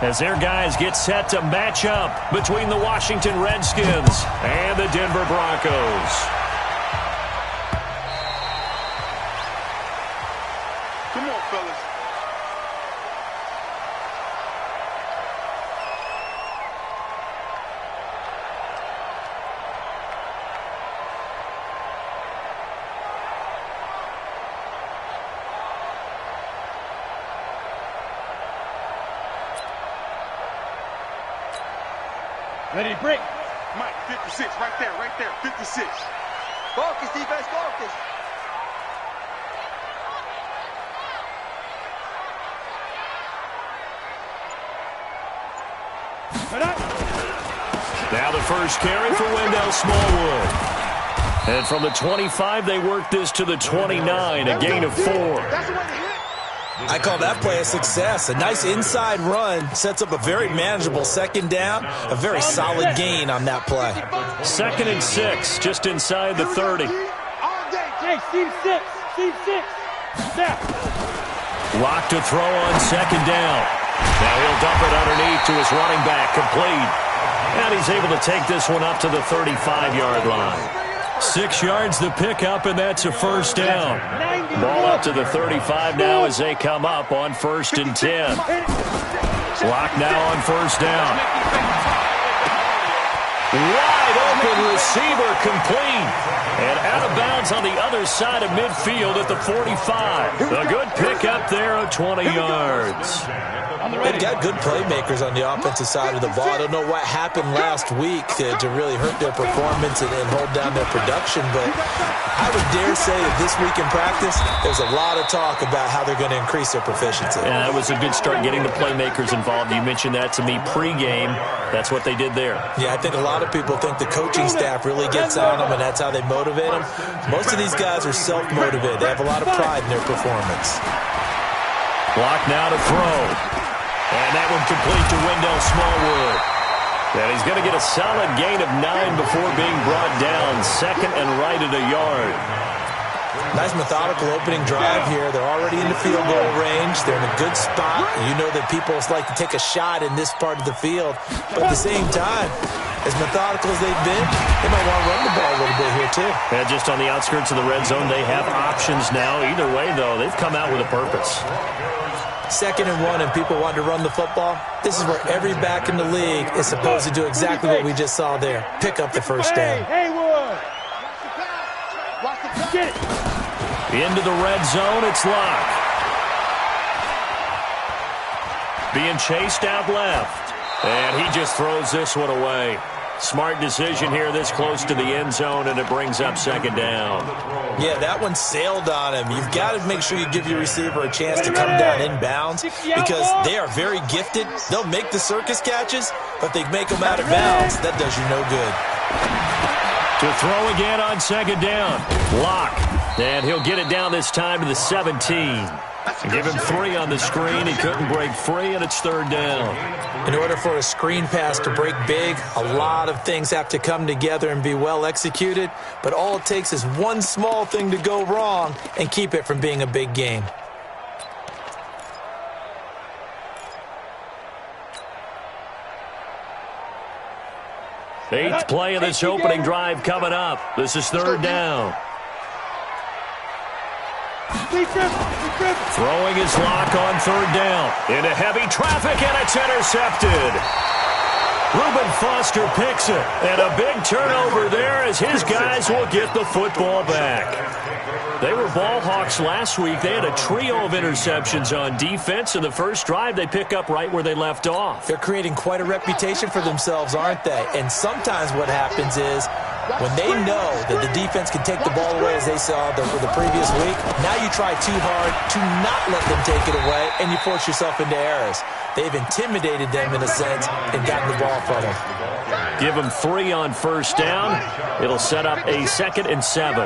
As their guys get set to match up between the Washington Redskins and the Denver Broncos. Come on, fellas. Ready to break. Mike, 56, right there, 56. Focus, defense, focus. Now the first carry for Wendell Smallwood. And from the 25, they work this to the 29, a gain of 4. That's the way to hit. I call that play a success. A nice inside run sets up a very manageable second down. A very solid gain on that play. 2nd and 6, just inside the 30. Hey, Steve 6. Step. Lock to throw on 2nd down. Now he'll dump it underneath to his running back, complete. And he's able to take this one up to the 35-yard line. 6 yards the pickup, and that's a first down. Ball up to the 35 now as they come up on 1st and 10. Clock now on 1st down. Wide open receiver, complete. And out of bounds on the other side of midfield at the 45. A good pickup there of 20 yards. They've got good playmakers on the offensive side of the ball. I don't know what happened last week to really hurt their performance and hold down their production, but I would dare say that this week in practice, there's a lot of talk about how they're going to increase their proficiency. Yeah, that was a good start getting the playmakers involved. You mentioned that to me pregame. That's what they did there. Yeah, I think a lot of people think the coaching staff really gets on them, and that's how they motivate them. Most of these guys are self-motivated. They have a lot of pride in their performance. Clock now to throw. And that one complete to Wendell Smallwood. And he's going to get a solid gain of 9 before being brought down. 2nd and right at a yard. Nice methodical opening drive here. They're already in the field goal range. They're in a good spot. You know that people like to take a shot in this part of the field. But at the same time, as methodical as they've been, they might want to run the ball a little bit here too. And just on the outskirts of the red zone, they have options now. Either way, though, they've come out with a purpose. 2nd and 1 and people want to run the football. This is where every back in the league is supposed to do exactly what we just saw there. Pick up the first down. Haywood. Get it. Into the red zone, it's Locke. Being chased out left. And he just throws this one away. Smart decision here this close to the end zone, and it brings up 2nd down. Yeah, that one sailed on him. You've got to make sure you give your receiver a chance to come down inbounds because they are very gifted. They'll make the circus catches, but they make them out of bounds. That does you no good. To throw again on 2nd down. Locke. And he'll get it down this time to the 17. Give him 3 on the screen. He couldn't break free, and it's 3rd down. In order for a screen pass to break big, a lot of things have to come together and be well executed, but all it takes is one small thing to go wrong and keep it from being a big game. Eighth play of this opening drive coming up. This is 3rd down. Throwing his Lock on 3rd down. Into heavy traffic, and it's intercepted. Reuben Foster picks it. And a big turnover there as his guys will get the football back. They were ball hawks last week. They had a trio of interceptions on defense. In the first drive, they pick up right where they left off. They're creating quite a reputation for themselves, aren't they? And sometimes what happens is when they know that the defense can take the ball away, as they saw the previous week, now you try too hard to not let them take it away, and you force yourself into errors. They've intimidated them in a sense and gotten the ball from them. Give them 3 on 1st down. It'll set up a 2nd and 7.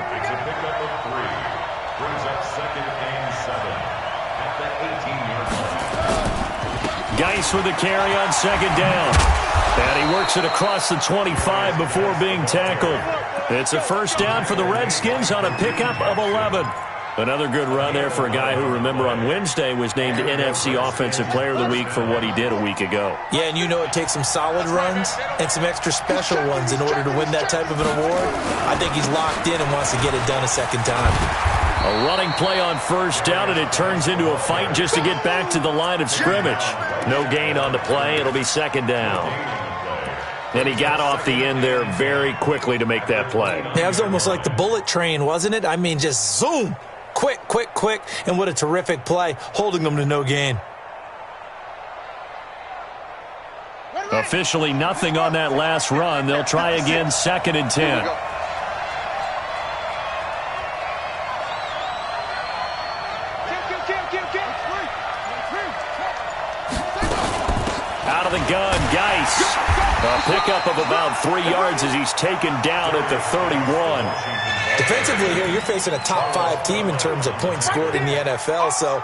Geis with the carry on 2nd down. And he works it across the 25 before being tackled. It's a 1st down for the Redskins on a pickup of 11. Another good run there for a guy who, remember, on Wednesday was named NFC Offensive Player of the Week for what he did a week ago. Yeah, and you know it takes some solid runs and some extra special ones in order to win that type of an award. I think he's locked in and wants to get it done a second time. A running play on first down, and it turns into a fight just to get back to the line of scrimmage. No gain on the play. It'll be second down. And he got off the end there very quickly to make that play. Yeah, it was almost like the bullet train, wasn't it? I mean, just zoom. Quick, quick, quick. And what a terrific play, holding them to no gain. Officially nothing on that last run. They'll try again, 2nd and 10. Out of the gun, Geis. A pickup of about 3 yards as he's taken down at the 31. Defensively here, you're facing a top 5 team in terms of points scored in the NFL. So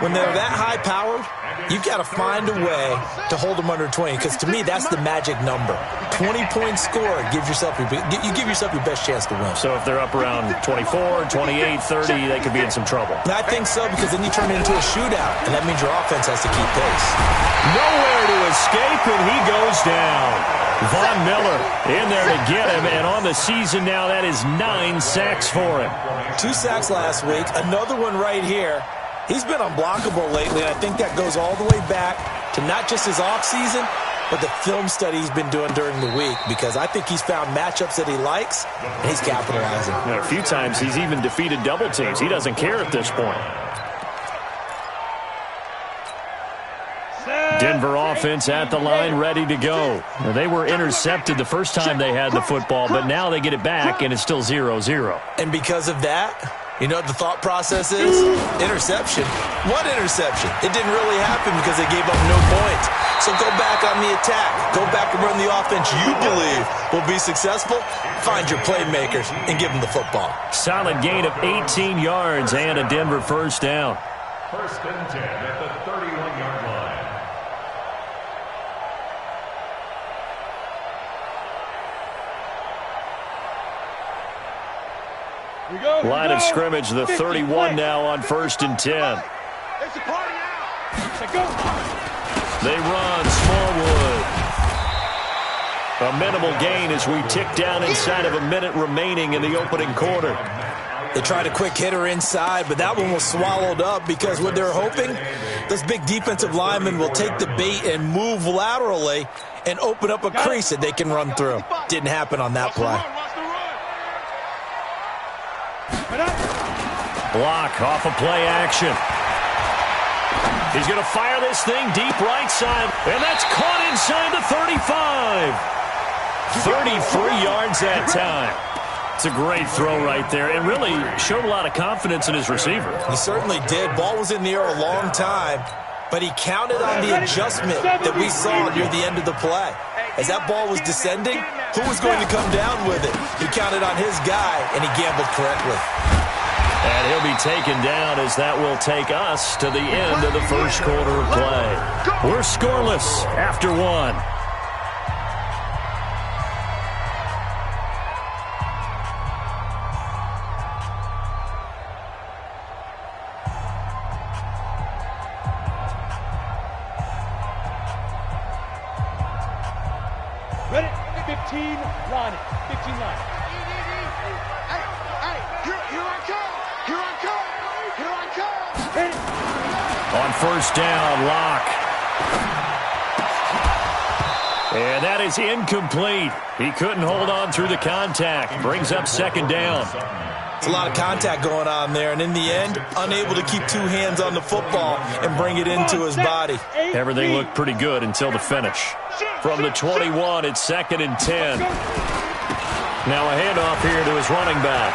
when they're that high-powered, you've got to find a way to hold them under 20. Because to me, that's the magic number. 20 points scored, you give yourself your best chance to win. So if they're up around 24, 28, 30, they could be in some trouble. And I think so, because then you turn it into a shootout, and that means your offense has to keep pace. Nowhere to escape, and he goes down. Von Miller in there to get him, and on the season now, that is 9 sacks for him. 2 sacks last week, another one right here. He's been unblockable lately, and I think that goes all the way back to not just his offseason, but the film study he's been doing during the week, because I think he's found matchups that he likes, and he's capitalizing. A few times he's even defeated double teams. He doesn't care at this point. Denver offense at the line, ready to go. Now, they were intercepted the first time they had the football, but now they get it back, and it's still 0-0. And because of that, you know what the thought process is? Interception. What interception? It didn't really happen because they gave up no points. So go back on the attack. Go back and run the offense you believe will be successful. Find your playmakers and give them the football. Solid gain of 18 yards and a Denver first down. 1st and 10 at the 31-yard line. Line of scrimmage, the 31 now on 1st and 10. It's a party out. They run, Smallwood. A minimal gain as we tick down inside of a minute remaining in the opening quarter. They tried a quick hitter inside, but that one was swallowed up because what they're hoping, those big defensive linemen will take the bait and move laterally and open up a crease that they can run through. Didn't happen on that play. Block off of play action. He's going to fire this thing deep right side, and that's caught inside the 35. 33 yards that time. It's a great throw right there, and really showed a lot of confidence in his receiver. He certainly did. Ball was in the air a long time, but he counted on the adjustment that we saw near the end of the play. As that ball was descending, who was going to come down with it? He counted on his guy, and he gambled correctly. And he'll be taken down as that will take us to the end of the first quarter of play. We're scoreless after 1. Ready? 15, Ronnie. 15 line. Here I come. Here I come. Here I come. Hit it. On first down, Locke. And that is incomplete. He couldn't hold on through the contact. Brings up 2nd down. It's a lot of contact going on there, and in the end, unable to keep 2 hands on the football and bring it into his body. Everything looked pretty good until the finish. From the 21, it's 2nd and 10. Now a handoff here to his running back.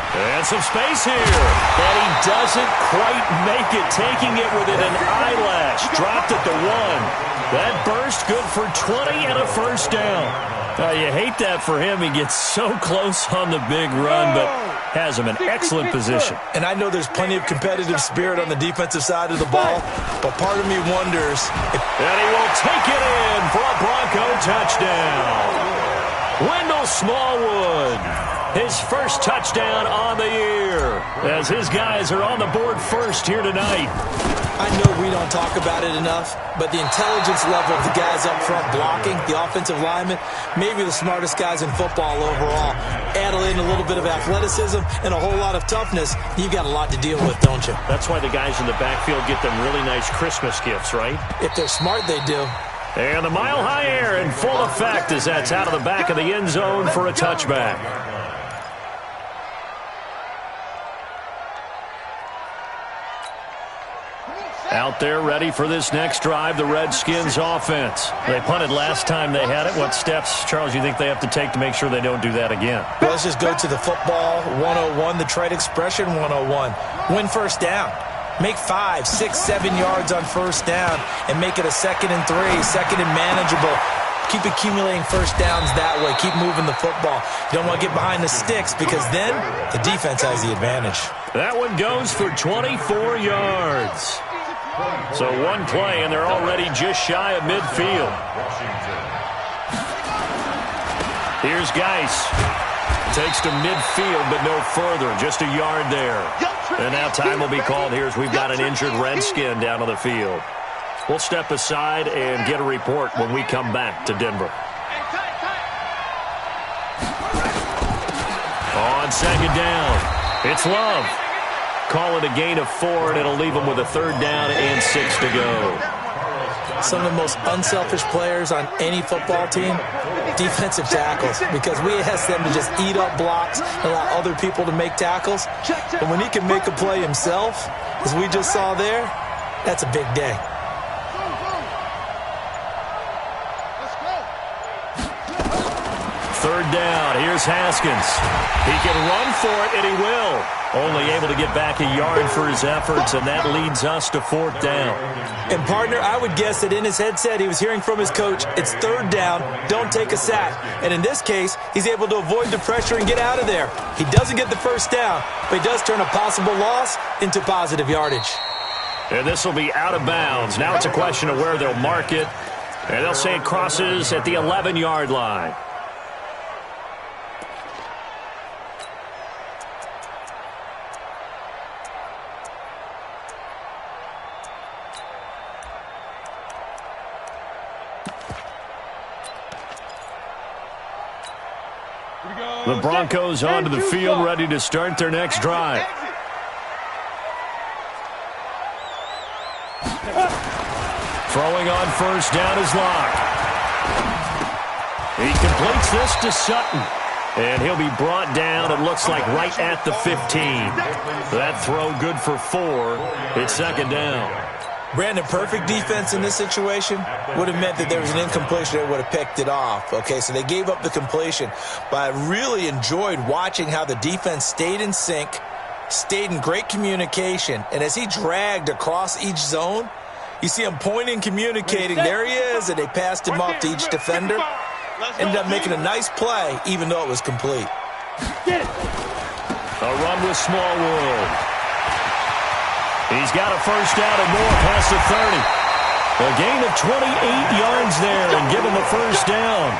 And some space here. And he doesn't quite make it, taking it within an eyelash. Dropped at the 1. That burst good for 20 and a first down. You hate that for him. He gets so close on the big run, but has him in excellent position. And I know there's plenty of competitive spirit on the defensive side of the ball, but part of me wonders if... And he will take it in for a Bronco touchdown. Wendell Smallwood. his first touchdown on the year, as his guys are on the board first here tonight. I know we don't talk about it enough, but the intelligence level of the guys up front blocking, the offensive linemen, maybe the smartest guys in football overall. Add in a little bit of athleticism and a whole lot of toughness, you've got a lot to deal with, don't you? That's why the guys in the backfield get them really nice Christmas gifts, right? If they're smart, they do. And the mile-high air in full effect as that's out of the back of the end zone for a touchback. Out there ready for this next drive, the Redskins offense. They punted last time they had it. What steps, Charles, you think they have to take to make sure they don't do that again? Well, let's just go to the football 101, the trade expression 101. Win first down. Make 5, 6, 7 yards on first down and make it a 2nd and 3, 2nd and manageable. Keep accumulating first downs that way. Keep moving the football. You don't want to get behind the sticks because then the defense has the advantage. That one goes for 24 yards. So one play, and they're already just shy of midfield. Here's Geis. Takes to midfield, but no further. Just a yard there. And now time will be called here as we've got an injured Redskin down on the field. We'll step aside and get a report when we come back to Denver. On second down, it's Love. Call it a gain of 4, and it'll leave them with a 3rd down and 6 to go. Some of the most unselfish players on any football team, defensive tackles, because we ask them to just eat up blocks and allow other people to make tackles. But when he can make a play himself, as we just saw there, that's a big day. Third down, here's Haskins. He can run for it, and he will. Only able to get back a yard for his efforts, and that leads us to 4th down. And, partner, I would guess that in his headset he was hearing from his coach, it's 3rd down, don't take a sack. And in this case, he's able to avoid the pressure and get out of there. He doesn't get the first down, but he does turn a possible loss into positive yardage. And this will be out of bounds. Now it's a question of where they'll mark it, and they'll say it crosses at the 11-yard line. The Broncos onto the field, ready to start their next drive. Throwing on first down is Locke. He completes this to Sutton. And he'll be brought down, it looks like, right at the 15. That throw good for 4. It's 2nd down. Brandon, perfect defense in this situation would have meant that there was an incompletion. They would have picked it off. Okay, so they gave up the completion. But I really enjoyed watching how the defense stayed in sync, stayed in great communication. And as he dragged across each zone, you see him pointing, communicating. There he is, and they passed him off to each defender. Ended up making a nice play, even though it was complete. A run with Smallwood. He's got a first down and more past the 30. A gain of 28 yards there and given the first down.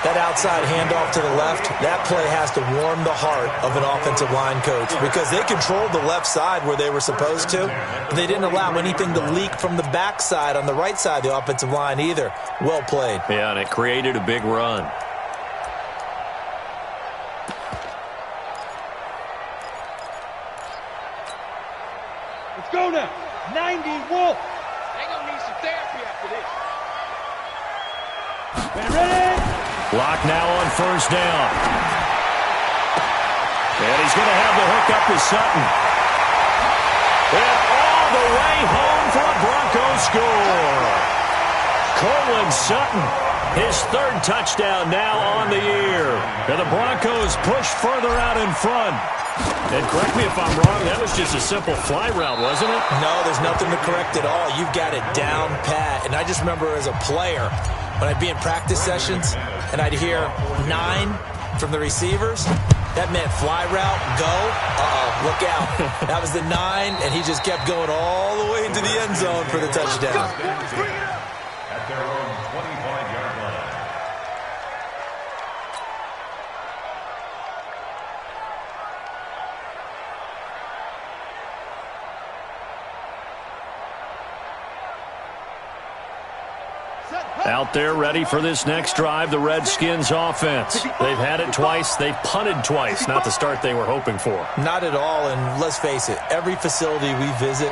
That outside handoff to the left, that play has to warm the heart of an offensive line coach because they controlled the left side where they were supposed to. But they didn't allow anything to leak from the backside on the right side of the offensive line either. Well played. Yeah, and it created a big run. Let's go now. 90 Wolf. They're going to need some therapy after this. Ready? Lock now on first down. And he's going to have the hook up to Sutton. And all the way home for a Broncos score. Cortland Sutton, his 3rd touchdown now on the year. And the Broncos push further out in front. And correct me if I'm wrong, that was just a simple fly route, wasn't it? No, there's nothing to correct at all. You've got it down pat. And I just remember as a player, when I'd be in practice sessions and I'd hear 9 from the receivers, that meant fly route, go, look out. That was the 9, and he just kept going all the way into the end zone for the touchdown. At their own 25-yard line. Out there ready for this next drive, the Redskins offense. They've had it twice. They've punted twice. Not the start they were hoping for. Not at all, and let's face it, every facility we visit,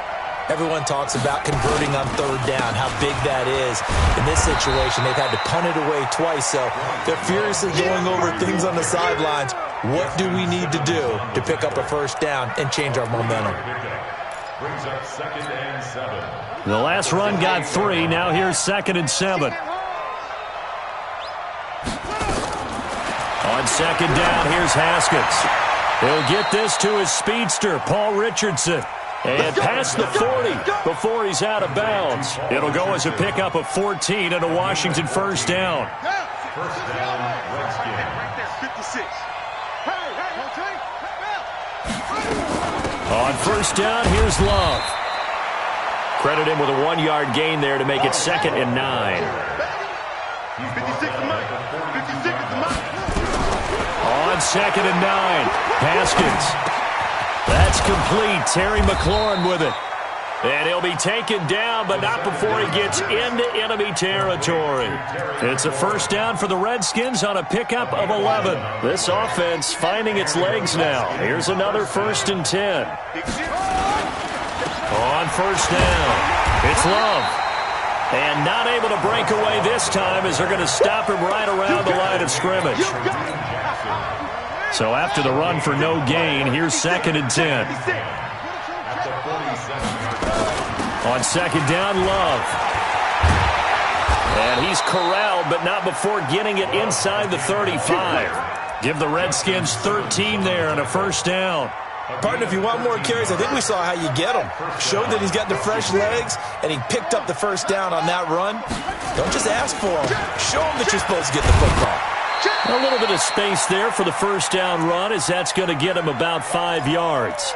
everyone talks about converting on third down, how big that is. In this situation, they've had to punt it away twice, so they're furiously going over things on the sidelines. What do we need to do to pick up a first down and change our momentum? Brings up 2nd and 7. The last run got 3. Now here's 2nd and 7. On 2nd down, here's Haskins. He'll get this to his speedster, Paul Richardson. And past the 40 before he's out of bounds. It'll go as a pickup of 14 and a Washington first down. First down, Redskins. 56. On first down, here's Love. Credit him with a 1-yard gain there to make it 2nd and 9. 56 to Mike. 56 to Mike. On 2nd and 9, Haskins. That's complete. Terry McLaurin with it. And he'll be taken down, but not before he gets into enemy territory. It's a first down for the Redskins on a pickup of 11. This offense finding its legs now. Here's another 1st and 10. On first down, it's Love. And not able to break away this time as they're going to stop him right around the line of scrimmage. So after the run for no gain, here's 2nd and 10. On 2nd down, Love. And he's corralled, but not before getting it inside the 35. Give the Redskins 13 there and a first down. Partner, if you want more carries, I think we saw how you get him. Showed that he's got the fresh legs, and he picked up the first down on that run. Don't just ask for him. Show him that you're supposed to get the football. A little bit of space there for the first down run, as that's going to get him about 5 yards.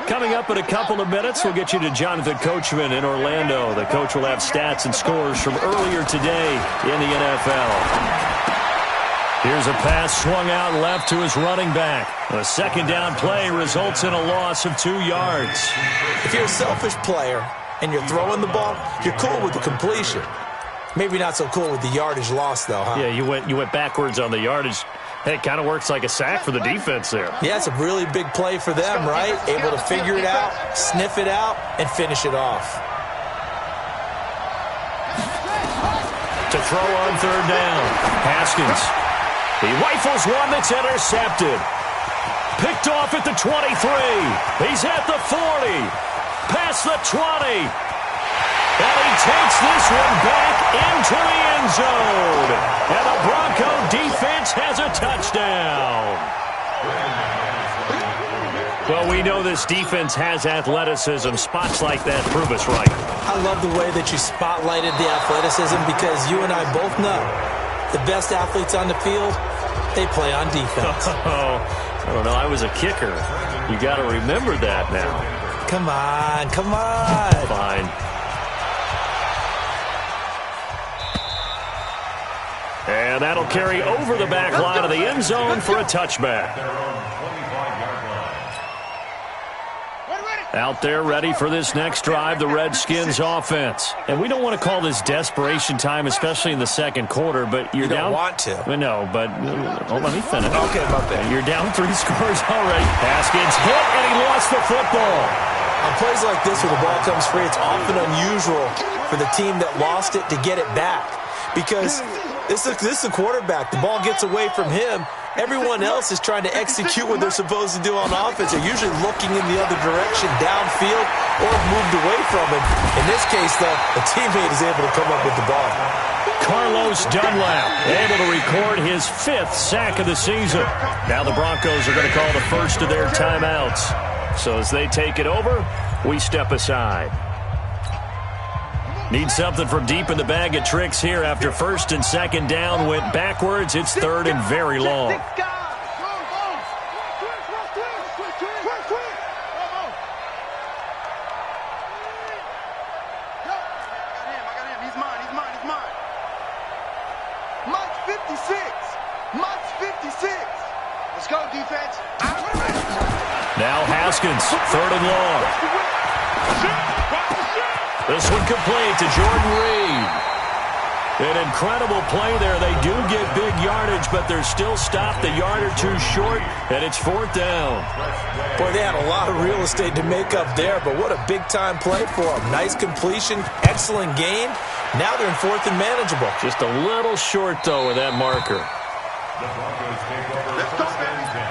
Coming up in a couple of minutes, we'll get you to Jonathan Coachman in Orlando. The coach will have stats and scores from earlier today in the NFL. Here's a pass swung out left to his running back. A 2nd down play results in a loss of 2 yards. If you're a selfish player and you're throwing the ball, you're cool with the completion. Maybe not so cool with the yardage loss, though, huh? Yeah, you went backwards on the yardage. Hey, it kind of works like a sack for the defense there. Yeah, it's a really big play for them, right? Able to figure it out, sniff it out, and finish it off. To throw on 3rd down, Haskins. He rifles one that's intercepted. Picked off at the 23. He's at the 40. Past the 20. And he takes this one back into the end zone. And the Bronco defense has a touchdown. Well, we know this defense has athleticism. Spots like that prove us right. I love the way that you spotlighted the athleticism because you and I both know the best athletes on the field, they play on defense. Oh, I don't know. I was a kicker. You got to remember that now. Come on, come on. Fine. And that'll carry over the back line of the end zone for a touchback. Out there ready for this next drive, the Redskins offense. And we don't want to call this desperation time, especially in the second quarter, but you're down. You don't want to. No, but let me finish. Okay, my bad. You're down 3 scores already. Haskins hit, and he lost the football. On plays like this where the ball comes free, it's often unusual for the team that lost it to get it back. Because this is a quarterback. The ball gets away from him. Everyone else is trying to execute what they're supposed to do on offense. They're usually looking in the other direction, downfield, or moved away from him. In this case, though, a teammate is able to come up with the ball. Carlos Dunlap able to record his 5th sack of the season. Now the Broncos are going to call the first of their timeouts. So as they take it over, we step aside. Need something from deep in the bag of tricks here after 1st and 2nd down went backwards. It's 3rd and very long. Mike's 56. Mike's 56. Let's go, defense. Now Haskins, 3rd and long. This one complete to Jordan Reed. An incredible play there. They do get big yardage, but they're still stopped a yard or two short, and it's 4th down. Boy, they had a lot of real estate to make up there, but what a big-time play for them. Nice completion, excellent game. Now they're in 4th and manageable. Just a little short, though, with that marker. The Broncos take over 1st and 10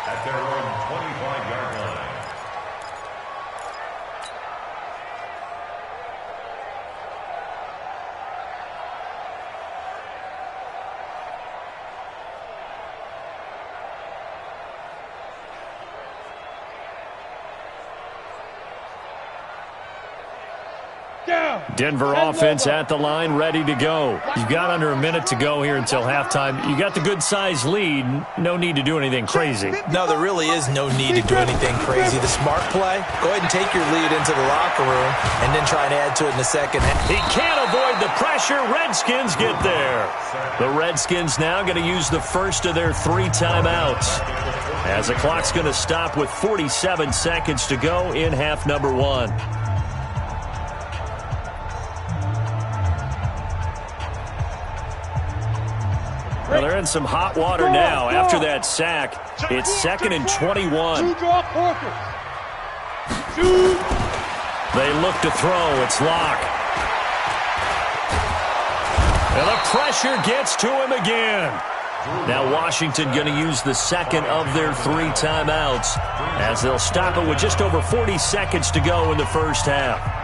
at their own 25-yard line. Denver offense at the line, ready to go. You've got under a minute to go here until halftime. You got the good-sized lead. No need to do anything crazy. No, there really is no need to do anything crazy. The smart play, go ahead and take your lead into the locker room and then try and add to it in the second half. He can't avoid the pressure. Redskins get there. The Redskins now going to use the first of their 3 timeouts, as the clock's going to stop with 47 seconds to go in half number 1. Well, they're in some hot water now after that sack. It's 2nd and 21. They look to throw. It's Locke. And the pressure gets to him again. Now Washington going to use the second of their 3 timeouts, as they'll stop it with just over 40 seconds to go in the first half.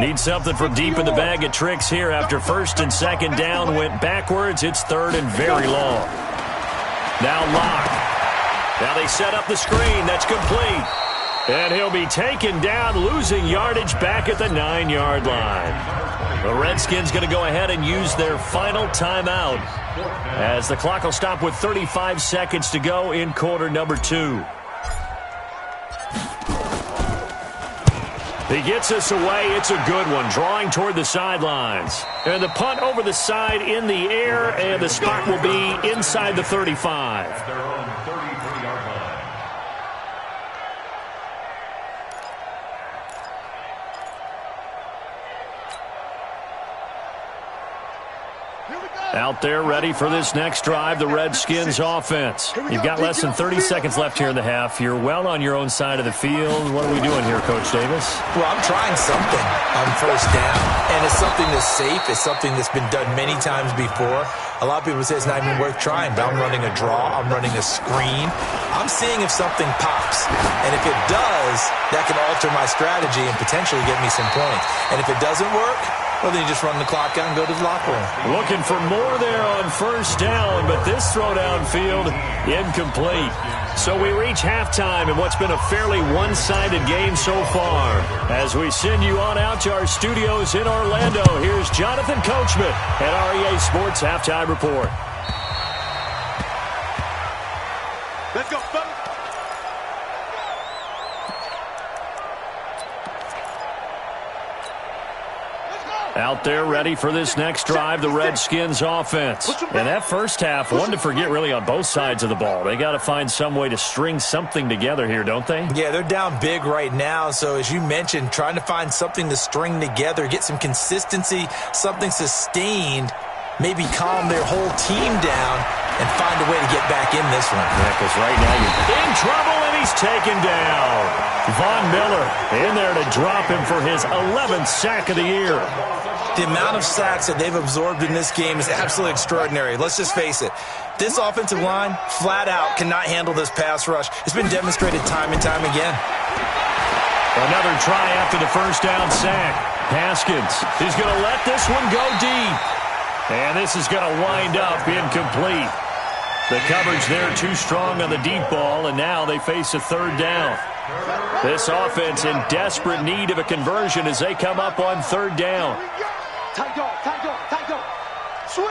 Need something from deep in the bag of tricks here after 1st and 2nd down went backwards. It's 3rd and very long. Now Locke. Now they set up the screen. That's complete. And he'll be taken down, losing yardage back at the 9-yard line. The Redskins going to go ahead and use their final timeout, as the clock will stop with 35 seconds to go in quarter number 2. He gets us away. It's a good one, drawing toward the sidelines. And the punt over the side in the air, and the spot will be inside the 35. At their own 33-yard line. Out there ready for this next drive, the Redskins offense. You've got less than 30 seconds left here in the half. You're well on your own side of the field. What are we doing here, Coach Davis? Well, I'm trying something on 1st down, and it's something that's safe. It's something that's been done many times before. A lot of people say it's not even worth trying, but I'm running a draw. I'm running a screen. I'm seeing if something pops, and if it does, that can alter my strategy and potentially get me some points. And if it doesn't work, well, then you just run the clock out and go to the locker room. Looking for more there on 1st down, but this throw downfield, incomplete. So we reach halftime in what's been a fairly one-sided game so far. As we send you on out to our studios in Orlando, here's Jonathan Coachman at REA Sports Halftime Report. Let's go, fellas. Out there ready for this next drive, the Redskins offense. And that first half, one to forget really on both sides of the ball. They got to find some way to string something together here, don't they? Yeah, they're down big right now. So as you mentioned, trying to find something to string together, get some consistency, something sustained, maybe calm their whole team down and find a way to get back in this one. Yeah, because right now you're in trouble and he's taken down. Von Miller in there to drop him for his 11th sack of the year. The amount of sacks that they've absorbed in this game is absolutely extraordinary. Let's just face it. This offensive line, flat out, cannot handle this pass rush. It's been demonstrated time and time again. Another try after the first down sack. Haskins is going to let this one go deep. And this is going to wind up incomplete. The coverage there too strong on the deep ball, and now they face a 3rd down. This offense in desperate need of a conversion as they come up on 3rd down. Tight dog, tight dog, tight dog. Switch.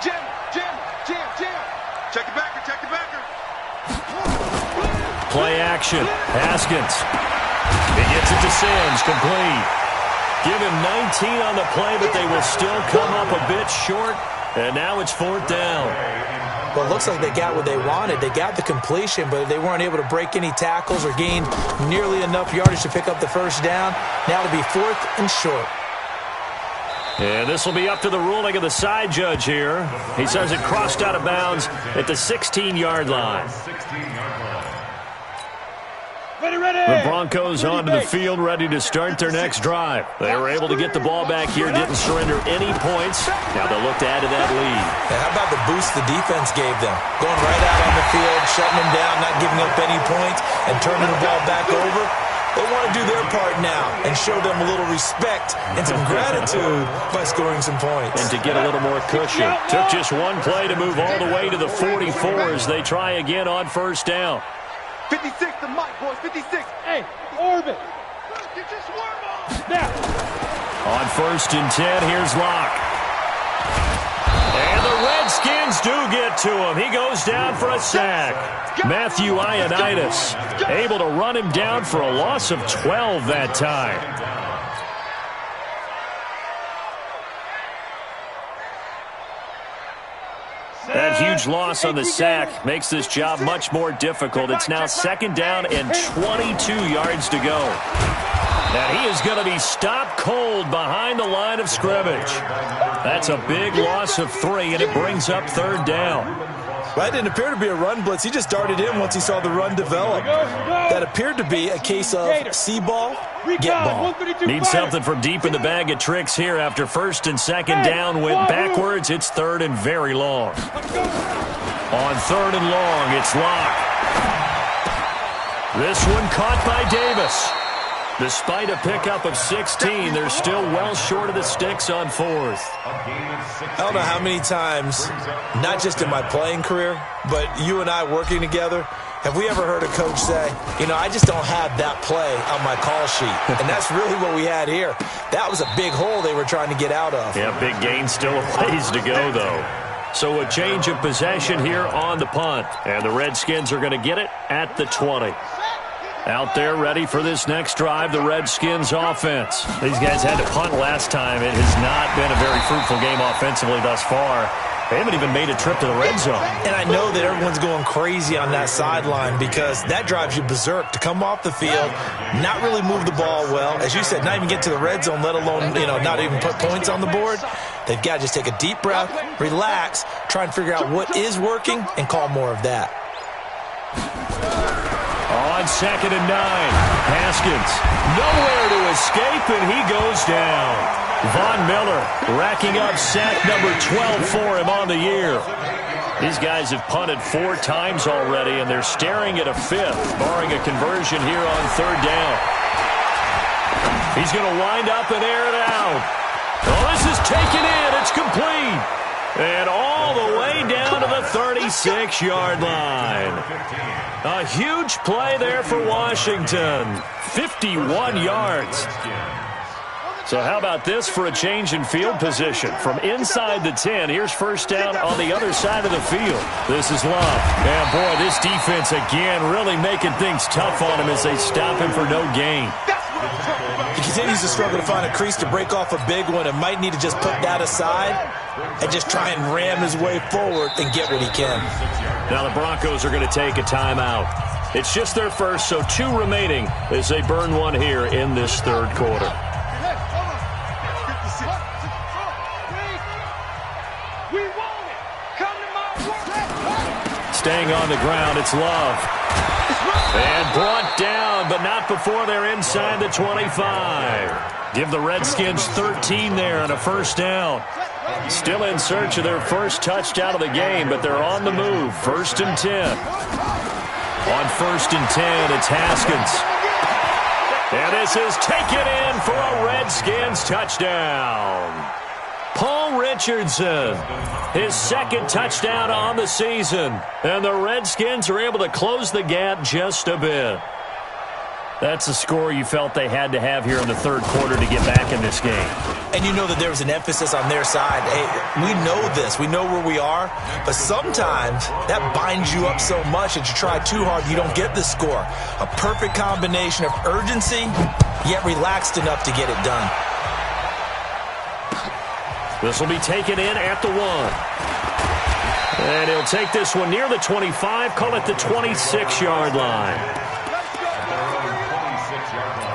Jam, jam, jam, jam. Check the backer, check the backer. Play action. Haskins. He gets it to Sims, complete. Give him 19 on the play, but they will still come up a bit short. And now it's 4th down. Well, it looks like they got what they wanted. They got the completion, but they weren't able to break any tackles or gain nearly enough yardage to pick up the first down. Now it'll be 4th and short. And this will be up to the ruling of the side judge here. He says it crossed out of bounds at the 16-yard line. The Broncos onto the field, ready to start their next drive. They were able to get the ball back here, didn't surrender any points. Now they'll look to add to that lead. How about the boost the defense gave them? Going right out on the field, shutting them down, not giving up any points, and turning the ball back over. They want to do their part now and show them a little respect and some gratitude by scoring some points. And to get a little more cushion. Took just one play to move all the way to the 44 as they try again on first down. 56 to Mike, boys, 56. Hey, orbit. Get your swarm on. Now. On 1st and 10, here's Locke. And the Redskins do get to him. He goes down for a sack. Matthew Ioannidis able to run him down for a loss of 12 that time. That huge loss on the sack makes this job much more difficult. It's now 2nd down and 22 yards to go. And he is going to be stopped cold behind the line of scrimmage. That's a big loss of 3, and it brings up 3rd down. Well, that didn't appear to be a run blitz. He just darted in once he saw the run develop. That appeared to be a case of see ball, get ball. Need something from deep in the bag of tricks here after 1st and 2nd down. Went backwards. It's 3rd and very long. On 3rd and long, it's Locke. This one caught by Davis. Despite a pickup of 16, they're still well short of the sticks on 4th. I don't know how many times, not just in my playing career, but you and I working together, have we ever heard a coach say, you know, I just don't have that play on my call sheet. And that's really what we had here. That was a big hole they were trying to get out of. Yeah, big gain, still a ways to go, though. So a change of possession here on the punt. And the Redskins are going to get it at the 20. Out there ready for this next drive, the Redskins offense. These guys had to punt last time. It has not been a very fruitful game offensively thus far. They haven't even made a trip to the red zone. And I know that everyone's going crazy on that sideline because that drives you berserk to come off the field, not really move the ball well. As you said, not even get to the red zone, let alone, you know, not even put points on the board. They've got to just take a deep breath, relax, try and figure out what is working, and call more of that. On 2nd and 9, Haskins nowhere to escape, and he goes down. Von Miller racking up sack number 12 for him on the year. These guys have punted 4 times already, and they're staring at a 5th, barring a conversion here on 3rd down. He's going to wind up and air it out. Oh, this is taken in. It's complete. And all the way down to the 36-yard line. A huge play there for Washington. 51 yards. So how about this for a change in field position? From inside the 10, here's first down on the other side of the field. This is Love. And boy, this defense again really making things tough on him as they stop him for no gain. He continues to struggle to find a crease to break off a big one and might need to just put that aside and just try and ram his way forward and get what he can. Now the Broncos are going to take a timeout. It's just their first, so 2 remaining as they burn one here in this 3rd quarter. Staying on the ground, it's Love. And brought down, but not before they're inside the 25. Give the Redskins 13 there on a first down. Still in search of their first touchdown of the game, but they're on the move. 1st and 10. On 1st and 10, it's Haskins. And this is taken in for a Redskins touchdown. Paul Richardson, his 2nd touchdown on the season. And the Redskins are able to close the gap just a bit. That's a score you felt they had to have here in the 3rd quarter to get back in this game. And you know that there was an emphasis on their side. Hey, we know this. We know where we are. But sometimes that binds you up so much that you try too hard, you don't get the score. A perfect combination of urgency, yet relaxed enough to get it done. This will be taken in at the 1. And he'll take this one near the 25, call it the 26-yard line. At their own 26-yard line.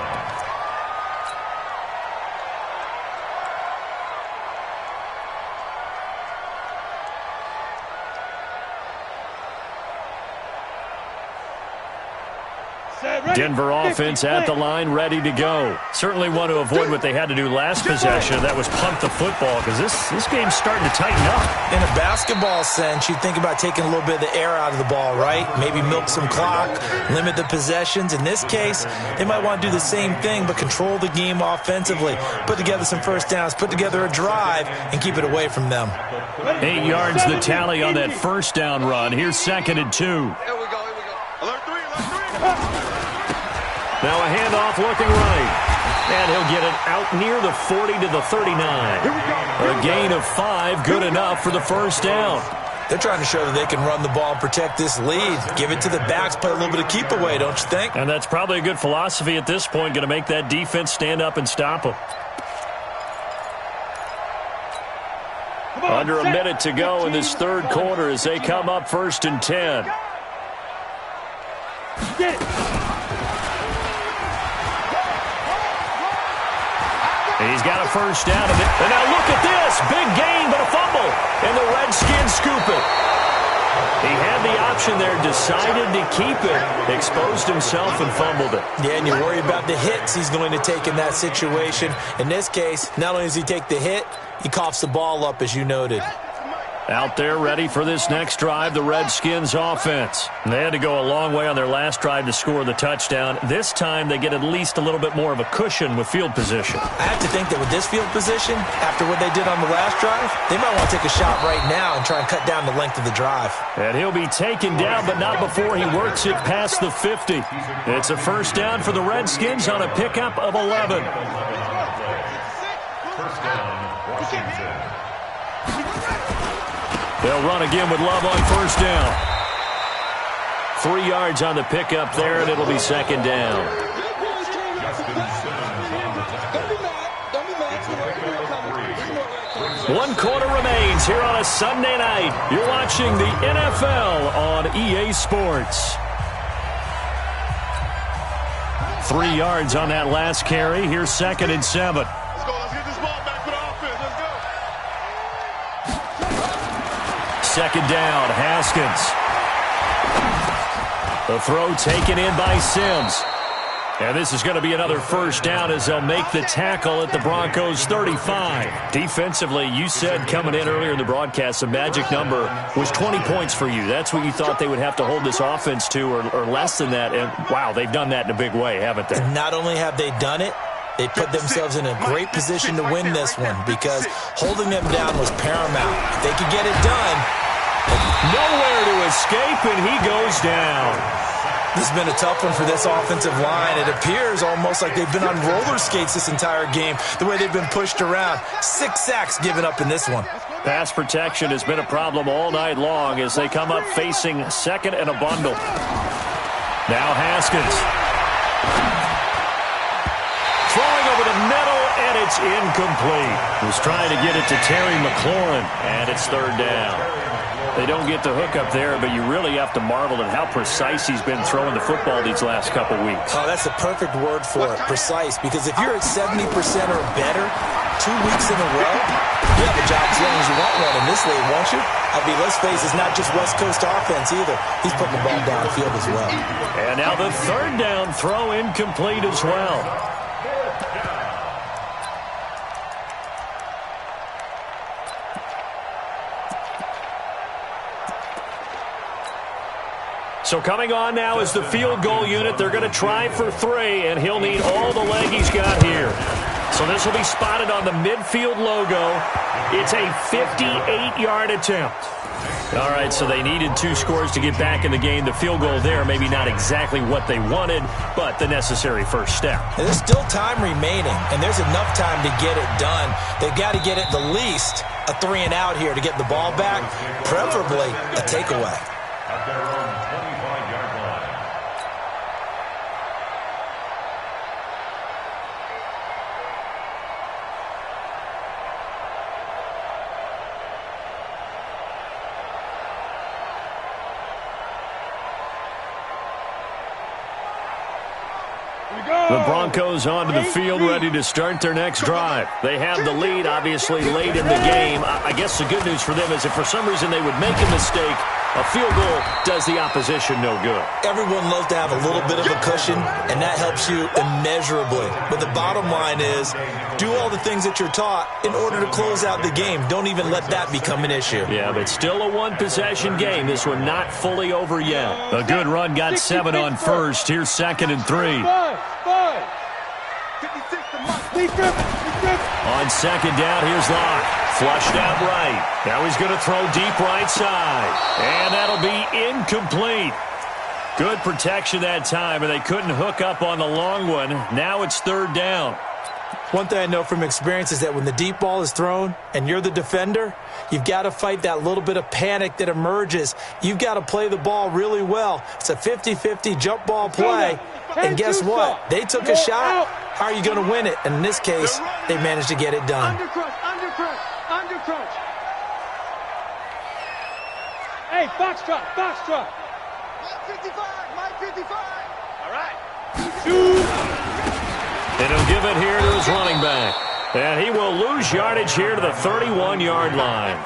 Denver offense at the line, ready to go. Certainly want to avoid what they had to do last possession. That was punt the football, because this game's starting to tighten up. In a basketball sense, you think about taking a little bit of the air out of the ball, right? Maybe milk some clock, limit the possessions. In this case, they might want to do the same thing, but control the game offensively. Put together some first downs, put together a drive, and keep it away from them. 8 yards the tally on that first down run. Here's 2nd and 2. Here we go. Alert 3, alert 3. Now a handoff looking right. And he'll get it out near the 40 to the 39. A gain of 5, good enough for the first down. They're trying to show that they can run the ball and protect this lead. Give it to the backs, play a little bit of keep away, don't you think? And that's probably a good philosophy at this point, going to make that defense stand up and stop them. Under a minute to go in this third quarter as they come up 1st and 10. Get it. He's got a first down. And now look at this. Big gain, but a fumble. And the Redskins scoop it. He had the option there, decided to keep it, exposed himself and fumbled it. Yeah, and you worry about the hits he's going to take in that situation. In this case, not only does he take the hit, he coughs the ball up, as you noted. Out there ready for this next drive, the Redskins offense. They had to go a long way on their last drive to score the touchdown. This time they get at least a little bit more of a cushion with field position. I have to think that with this field position, after what they did on the last drive, they might want to take a shot right now and try and cut down the length of the drive. And he'll be taken down, but not before he works it past the 50. It's a first down for the Redskins on a pickup of 11. First down, Washington. They'll run again with Love on first down. 3 yards on the pickup there, and it'll be 2nd down. One quarter remains here on a Sunday night. You're watching the NFL on EA Sports. 3 yards on that last carry. Here's 2nd and 7. Let's go. Let's get this ball back for the offense. Let's go. 2nd down, Haskins. The throw taken in by Sims. And this is going to be another first down as they'll make the tackle at the Broncos' 35. Defensively, you said coming in earlier in the broadcast, the magic number was 20 points for you. That's what you thought they would have to hold this offense to, or less than that. And, wow, they've done that in a big way, haven't they? And not only have they done it, they put themselves in a great position to win this one because holding them down was paramount. If they could get it done. Nowhere to escape, and he goes down. This has been a tough one for this offensive line. It appears almost like they've been on roller skates this entire game, the way they've been pushed around. 6 sacks given up in this one. Pass protection has been a problem all night long as they come up facing 2nd and a bundle. Now Haskins. Throwing over the middle, and it's incomplete. Was trying to get it to Terry McLaurin, and it's 3rd down. They don't get the hook up there, but you really have to marvel at how precise he's been throwing the football these last couple weeks. Oh, that's the perfect word for it, precise, because if you're at 70% or better 2 weeks in a row, you have a job as long as you want one in this league, won't you? I mean, let's face it, it's not just West Coast offense either. He's putting the ball downfield as well. And now the 3rd down throw incomplete as well. So coming on now is the field goal unit. They're going to try for 3, and he'll need all the leg he's got here. So this will be spotted on the midfield logo. It's a 58-yard attempt. All right, so they needed 2 scores to get back in the game. The field goal there, maybe not exactly what they wanted, but the necessary first step. And there's still time remaining, and there's enough time to get it done. They've got to get at the least a 3 and out here to get the ball back, preferably a takeaway. At their own 25-yard line. The Broncos onto the field, ready to start their next drive. They have the lead, obviously, late in the game. I guess the good news for them is if for some reason they would make a mistake, a field goal does the opposition no good. Everyone loves to have a little bit of a cushion, and that helps you immeasurably. But the bottom line is, do all the things that you're taught in order to close out the game. Don't even let that become an issue. Yeah, but still a one-possession game. This one not fully over yet. A good run got 7 on first. Here's 2nd and 3. 56 to Mike. On 2nd down, here's Locke. Flushed out right. Now he's going to throw deep right side. And that'll be incomplete. Good protection that time, and they couldn't hook up on the long one. Now it's 3rd down. One thing I know from experience is that when the deep ball is thrown and you're the defender, you've got to fight that little bit of panic that emerges. You've got to play the ball really well. It's a 50-50 jump ball play. And guess what? They took a shot. How are you going to win it? And in this case, they managed to get it done. Undercrunch. Hey, box truck. Mike 55. All right. And he'll give it here to his running back. And he will lose yardage here to the 31-yard line.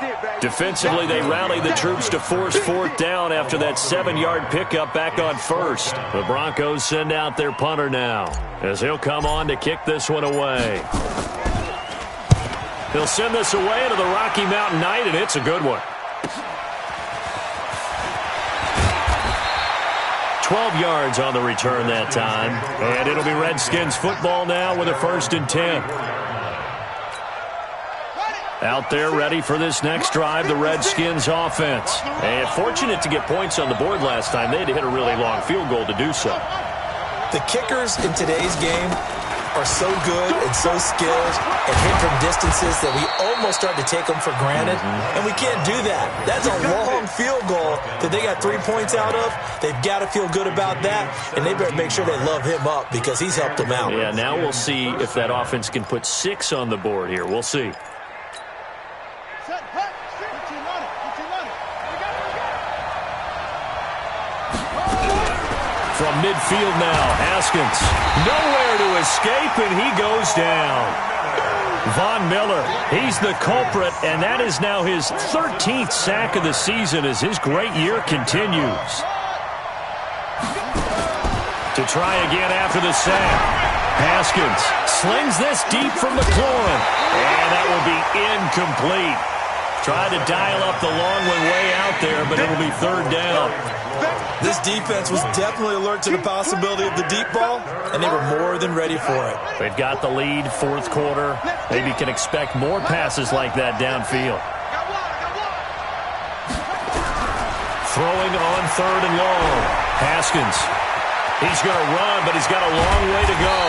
Defensively, they rallied the troops to force 4th down after that 7-yard pickup back on 1st. The Broncos send out their punter now, as he'll come on to kick this one away. He'll send this away to the Rocky Mountain Knight, and it's a good one. 12 yards on the return that time. And it'll be Redskins football now with a 1st and 10. Out there ready for this next drive, the Redskins offense. And fortunate to get points on the board last time. They had to hit a really long field goal to do so. The kickers in today's game are so good and so skilled and hit from distances that we almost start to take them for granted. And we can't do that. That's a long field goal that they got 3 points out of. They've got to feel good about that, and they better make sure they love him up because he's helped them out. Yeah, now we'll see if that offense can put 6 on the board here. We'll see. From midfield now, Haskins. Nowhere to escape, and he goes down. Von Miller, he's the culprit, and that is now his 13th sack of the season as his great year continues. To try again after the sack. Haskins slings this deep from McLaurin, and that will be incomplete. Tried to dial up the long one way out there, but it'll be 3rd down. This defense was definitely alert to the possibility of the deep ball, and they were more than ready for it. They've got the lead, 4th quarter. Maybe can expect more passes like that downfield. Throwing on 3rd and long. Haskins. He's going to run, but he's got a long way to go.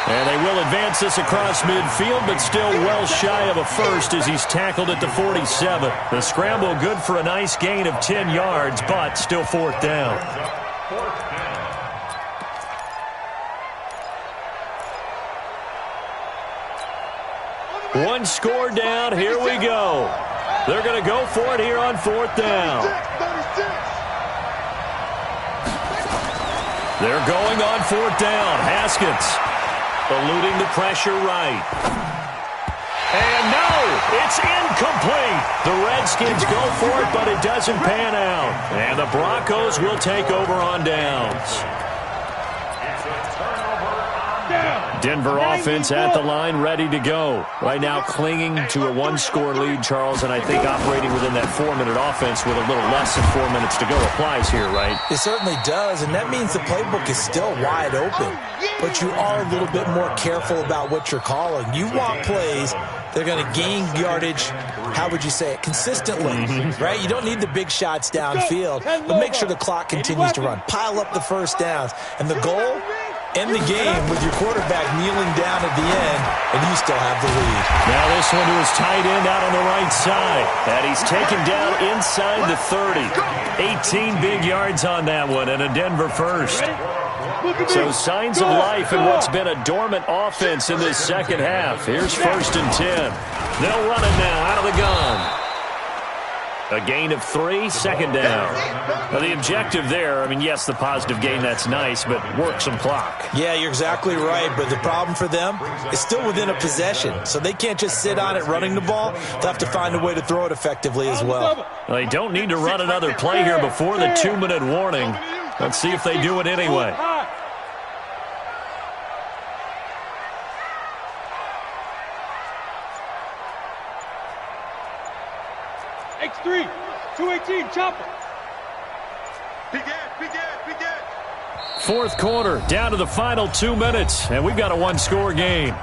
And they will advance this across midfield, but still well shy of a first as he's tackled at the 47. The scramble good for a nice gain of 10 yards, but still 4th down. One score down. Here we go. They're going to go for it here on 4th down. They're going on 4th down. Haskins eluding the pressure right. And no, it's incomplete. The Redskins go for it, but it doesn't pan out. And the Broncos will take over on downs. Denver offense at the line, ready to go. Right now clinging to a 1-score lead, Charles, and I think operating within that 4-minute offense with a little less than 4 minutes to go applies here, right? It certainly does, and that means the playbook is still wide open. But you are a little bit more careful about what you're calling. You want plays that are going to gain yardage, how would you say it, consistently, right? You don't need the big shots downfield, but make sure the clock continues to run. Pile up the first downs. And the goal? End the game with your quarterback kneeling down at the end, and you still have the lead. Now this one to his tight end out on the right side. And he's taken down inside the 30. 18 big yards on that one, and a Denver first. So signs of life in what's been a dormant offense in this second half. Here's 1st and 10. They'll run it now out of the gun. A gain of 3, second down. Now, the objective there, I mean, yes, the positive gain, that's nice, but work some clock. Yeah, you're exactly right, but the problem for them is still within a possession, so they can't just sit on it running the ball. They'll have to find a way to throw it effectively as well. Well, they don't need to run another play here before the 2-minute warning. Let's see if they do it anyway. X3, 218, chopper. Begin. Fourth quarter, down to the final 2 minutes, and we've got a one-score game.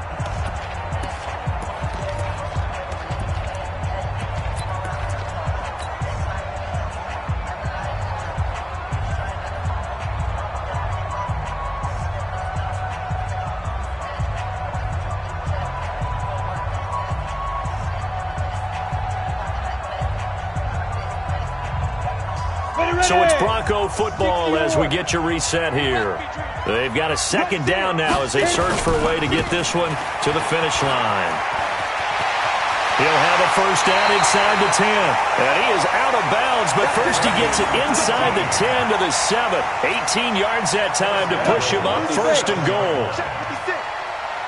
So it's Bronco football as we get your reset here. They've got a second down now as they search for a way to get this one to the finish line. He'll have a first down inside the 10. And he is out of bounds, but first he gets it inside the 10 to the 7. 18 yards that time to push him up first and goal.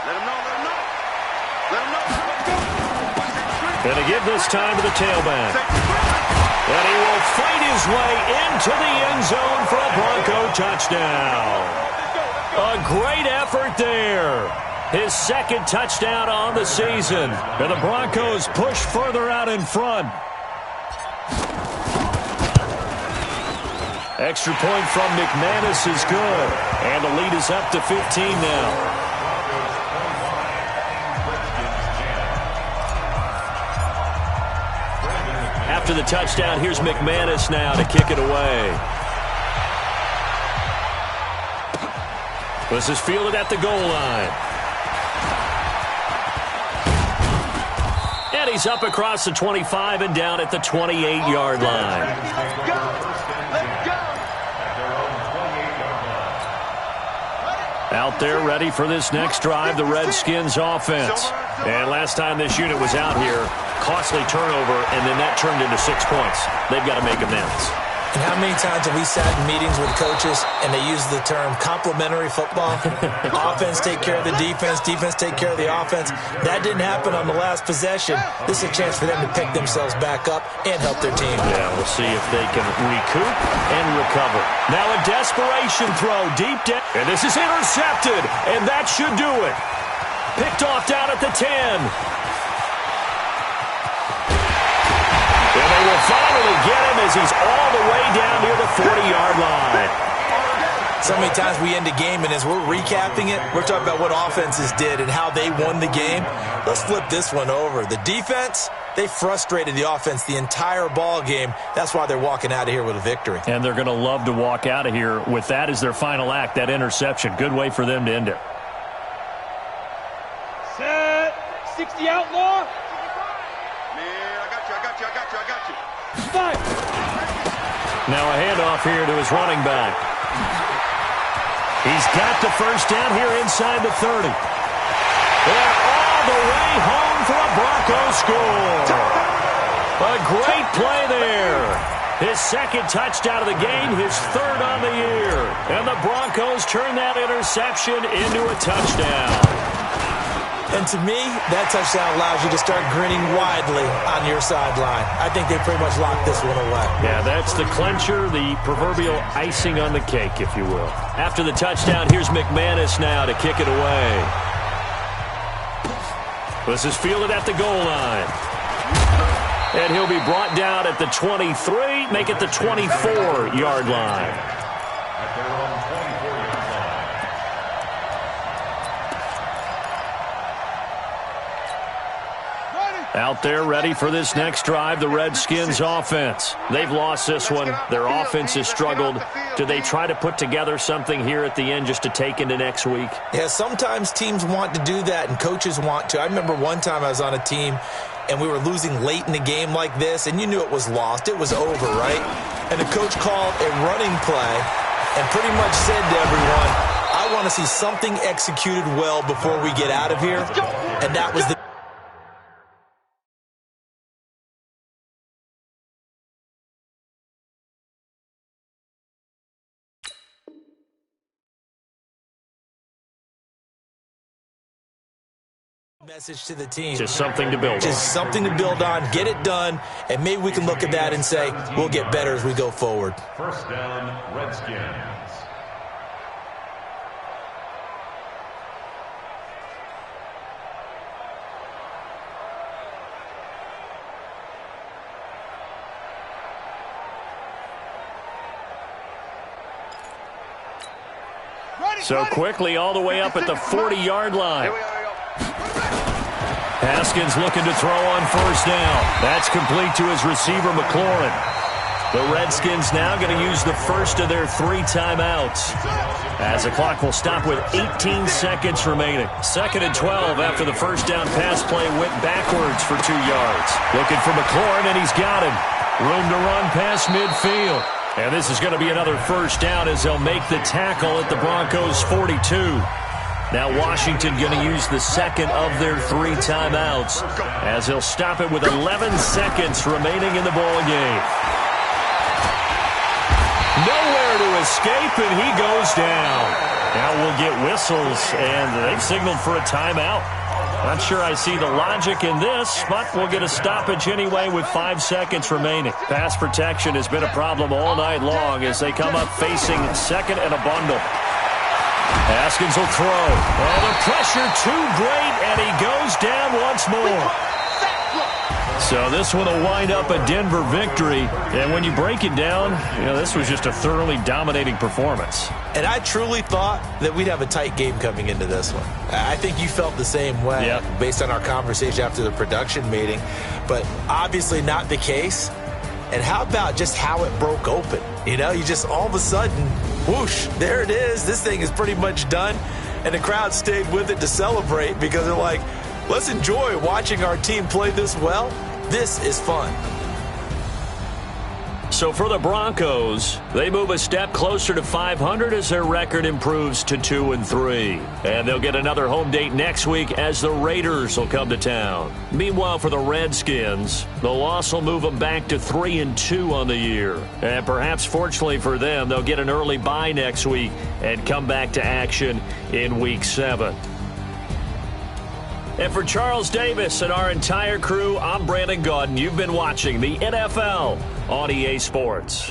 Let him know. And to give this time to the tailback. And he will fight his way into the end zone for a Bronco touchdown. A great effort there. His second touchdown on the season. And the Broncos push further out in front. Extra point from McManus is good. And the lead is up to 15 now. After the touchdown, here's McManus now to kick it away. This is fielded at the goal line. And he's up across the 25 and down at the 28-yard line. Out there ready for this next drive, the Redskins offense. And last time this unit was out here, costly turnover, and then that turned into 6 points. They've got to make amends. And how many times have we sat in meetings with coaches and they use the term complementary football? Offense take care of the defense, defense take care of the offense. That didn't happen on the last possession. This is a chance for them to pick themselves back up and help their team. Yeah, we'll see if they can recoup and recover. Now a desperation throw deep down. And this is intercepted, and that should do it. Picked off down at the 10. And they will finally get him as he's all the way down near the 40-yard line. So many times we end a game, and as we're recapping it, we're talking about what offenses did and how they won the game. Let's flip this one over. The defense, they frustrated the offense the entire ball game. That's why they're walking out of here with a victory. And they're going to love to walk out of here with that as their final act, that interception. Good way for them to end it. Set. 60 outlaw. I got you. Five. Now a handoff here to his running back. He's got the first down here inside the 30. And all the way home for a Broncos score. A great play there. His second touchdown of the game, his third on the year. And the Broncos turn that interception into a touchdown. And to me, that touchdown allows you to start grinning widely on your sideline. I think they pretty much locked this one away. Yeah, that's the clincher, the proverbial icing on the cake, if you will. After the touchdown, here's McManus now to kick it away. This is fielded at the goal line. And he'll be brought down at the 23, make it the 24-yard line. At their own 24-yard line. Out there ready for this next drive, the Redskins offense. They've lost this one. Their offense has struggled. Do they try to put together something here at the end just to take into next week? Yeah, sometimes teams want to do that and coaches want to. I remember one time I was on a team and we were losing late in the game like this, and you knew it was lost. It was over, right? And the coach called a running play and pretty much said to everyone, I want to see something executed well before we get out of here. And that was the Message to the team. Just something to build on. Just something to build on, get it done, and maybe we can look at that and say, we'll get better as we go forward. First down, Redskins. So quickly all the way up at the 40-yard line. Haskins looking to throw on first down. That's complete to his receiver, McLaurin. The Redskins now going to use the first of their 3 timeouts, as the clock will stop with 18 seconds remaining. 2nd and 12 after the first down pass play went backwards for 2 yards. Looking for McLaurin, and he's got him. Room to run past midfield. And this is going to be another first down as they'll make the tackle at the Broncos' 42. Now Washington going to use the second of their 3 timeouts as they'll stop it with 11 seconds remaining in the ball game. Nowhere to escape, and he goes down. Now we'll get whistles, and they've signaled for a timeout. Not sure I see the logic in this, but we'll get a stoppage anyway with 5 seconds remaining. Pass protection has been a problem all night long as they come up facing second and a bundle. Haskins will throw. Oh, the pressure too great, and he goes down once more. So this one will wind up a Denver victory. And when you break it down, this was just a thoroughly dominating performance. And I truly thought that we'd have a tight game coming into this one. I think you felt the same way based on our conversation after the production meeting. But obviously not the case. And how about just how it broke open? You just all of a sudden, whoosh, there it is. This thing is pretty much done. And the crowd stayed with it to celebrate because they're like, let's enjoy watching our team play this well. This is fun. So for the Broncos, they move a step closer to 500 as their record improves to 2-3. And they'll get another home date next week as the Raiders will come to town. Meanwhile, for the Redskins, the loss will move them back to 3-2 on the year. And perhaps fortunately for them, they'll get an early bye next week and come back to action in Week 7. And for Charles Davis and our entire crew, I'm Brandon Gaudin. You've been watching the NFL on EA Sports.